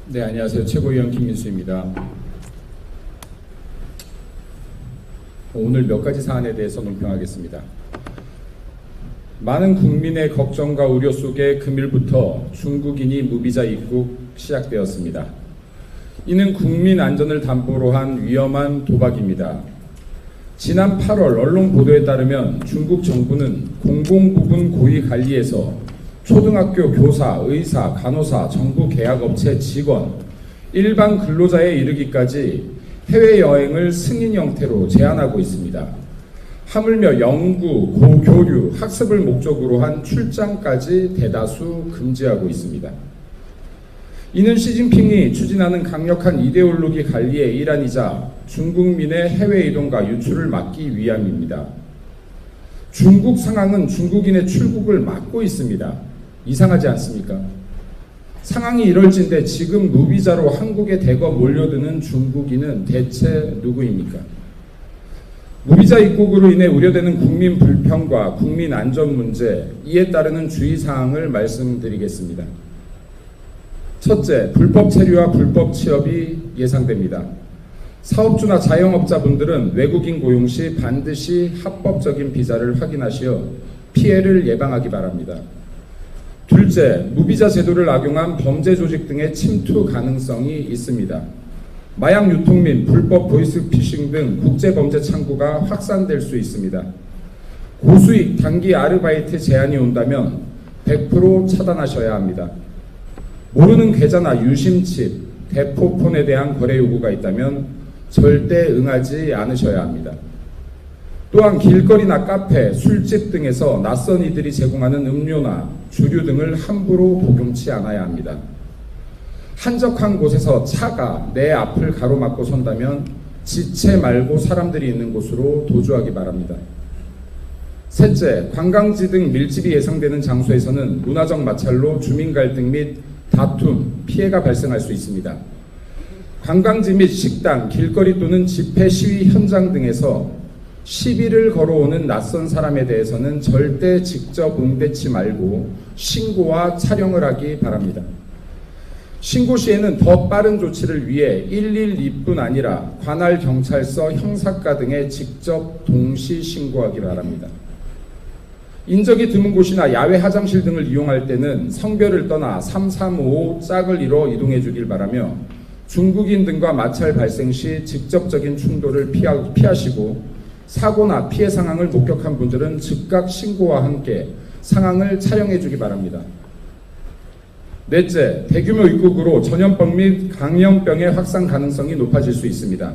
네, 안녕하세요. 최고위원 김민수입니다. 오늘 몇 가지 사안에 대해서 논평하겠습니다. 많은 국민의 걱정과 우려 속에 금일부터 중국인이 무비자 입국 시작되었습니다. 이는 국민 안전을 담보로 한 위험한 도박입니다. 지난 8월 언론 보도에 따르면 중국 정부는 공공부문 고위관리에서 초등학교 교사, 의사, 간호사, 정부 계약업체 직원, 일반 근로자에 이르기까지 해외여행을 승인 형태로 제한하고 있습니다. 하물며 연구, 고교류, 학습을 목적으로 한 출장까지 대다수 금지하고 있습니다. 이는 시진핑이 추진하는 강력한 이데올로기 관리의 일환이자 중국민의 해외 이동과 유출을 막기 위함입니다. 중국 상황은 중국인의 출국을 막고 있습니다. 이상하지 않습니까? 상황이 이럴진데 지금 무비자로 한국에 대거 몰려드는 중국인은 대체 누구입니까? 무비자 입국으로 인해 우려되는 국민 불평과 국민 안전 문제, 이에 따르는 주의사항을 말씀드리겠습니다. 첫째, 불법 체류와 불법 취업이 예상됩니다. 사업주나 자영업자분들은 외국인 고용 시 반드시 합법적인 비자를 확인하시어 피해를 예방하기 바랍니다. 둘째, 무비자 제도를 악용한 범죄 조직 등의 침투 가능성이 있습니다. 마약 유통 및 불법 보이스피싱 등 국제범죄 창구가 확산될 수 있습니다. 고수익 단기 아르바이트 제한이 온다면 100% 차단하셔야 합니다. 모르는 계좌나 유심칩, 대포폰에 대한 거래 요구가 있다면 절대 응하지 않으셔야 합니다. 또한 길거리나 카페, 술집 등에서 낯선 이들이 제공하는 음료나 주류 등을 함부로 복용치 않아야 합니다. 한적한 곳에서 차가 내 앞을 가로막고 선다면 지체 말고 사람들이 있는 곳으로 도주하기 바랍니다. 셋째, 관광지 등 밀집이 예상되는 장소에서는 문화적 마찰로 주민 갈등 및 다툼, 피해가 발생할 수 있습니다. 관광지 및 식당, 길거리 또는 집회 시위 현장 등에서 시비를 걸어오는 낯선 사람에 대해서는 절대 직접 응대치 말고 신고와 촬영을 하기 바랍니다. 신고 시에는 더 빠른 조치를 위해 112뿐 아니라 관할 경찰서, 형사과 등에 직접 동시 신고하기 바랍니다. 인적이 드문 곳이나 야외 화장실 등을 이용할 때는 성별을 떠나 335 짝을 이뤄 이동해 주길 바라며 중국인 등과 마찰 발생 시 직접적인 충돌을 피하시고 사고나 피해 상황을 목격한 분들은 즉각 신고와 함께 상황을 촬영해 주기 바랍니다. 넷째, 대규모 입국으로 전염병 및 감염병의 확산 가능성이 높아질 수 있습니다.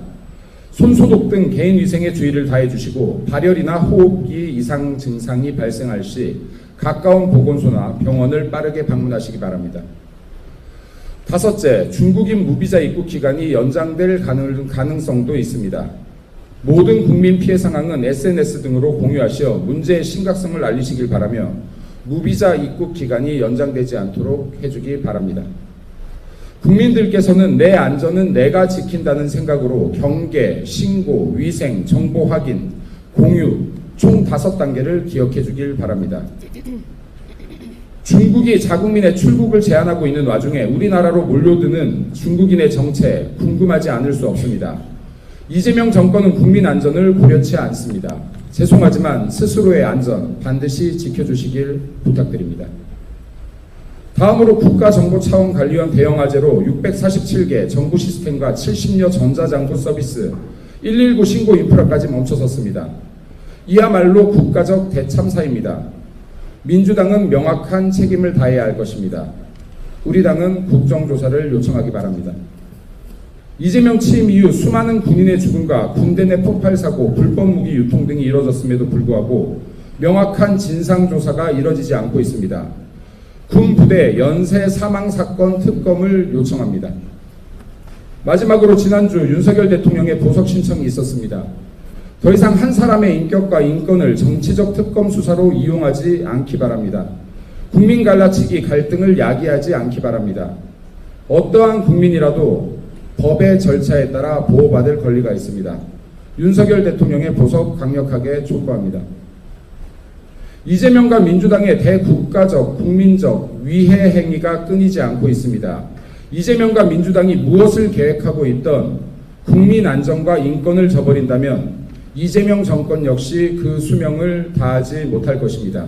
손소독 등 개인 위생에 주의를 다해 주시고 발열이나 호흡기 이상 증상이 발생할 시 가까운 보건소나 병원을 빠르게 방문하시기 바랍니다. 다섯째, 중국인 무비자 입국 기간이 연장될 가능성도 있습니다. 모든 국민 피해 상황은 SNS 등으로 공유하시어 문제의 심각성을 알리시길 바라며 무비자 입국 기간이 연장되지 않도록 해주기 바랍니다. 국민들께서는 내 안전은 내가 지킨다는 생각으로 경계, 신고, 위생, 정보 확인, 공유 총 5단계를 기억해 주길 바랍니다. 중국이 자국민의 출국을 제한하고 있는 와중에 우리나라로 몰려드는 중국인의 정체 궁금하지 않을 수 없습니다. 이재명 정권은 국민 안전을 고려치 않습니다. 죄송하지만 스스로의 안전 반드시 지켜주시길 부탁드립니다. 다음으로 국가정보차원관리원 대형화재로 647개 정부 시스템과 70여 전자장부 서비스, 119 신고 인프라까지 멈춰섰습니다. 이야말로 국가적 대참사입니다. 민주당은 명확한 책임을 다해야 할 것입니다. 우리 당은 국정조사를 요청하기 바랍니다. 이재명 취임 이후 수많은 군인의 죽음과 군대 내 폭발 사고, 불법 무기 유통 등이 이뤄졌음에도 불구하고 명확한 진상조사가 이뤄지지 않고 있습니다. 군 부대 연쇄 사망 사건 특검을 요청합니다. 마지막으로 지난주 윤석열 대통령의 보석 신청이 있었습니다. 더 이상 한 사람의 인격과 인권을 정치적 특검 수사로 이용하지 않기 바랍니다. 국민 갈라치기 갈등을 야기하지 않기 바랍니다. 어떠한 국민이라도 법의 절차에 따라 보호받을 권리가 있습니다. 윤석열 대통령의 보석 강력하게 촉구합니다. 이재명과 민주당의 대국가적, 국민적 위해 행위가 끊이지 않고 있습니다. 이재명과 민주당이 무엇을 계획하고 있던 국민 안전과 인권을 저버린다면 이재명 정권 역시 그 수명을 다하지 못할 것입니다.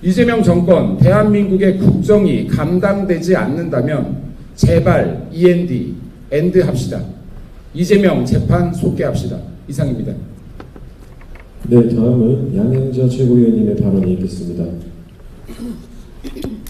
이재명 정권, 대한민국의 국정이 감당되지 않는다면 제발 END, 엔드 합시다. 이재명 재판 속개합시다. 이상입니다. 네, 다음은 양행자 최고위원님의 발언이 있겠습니다.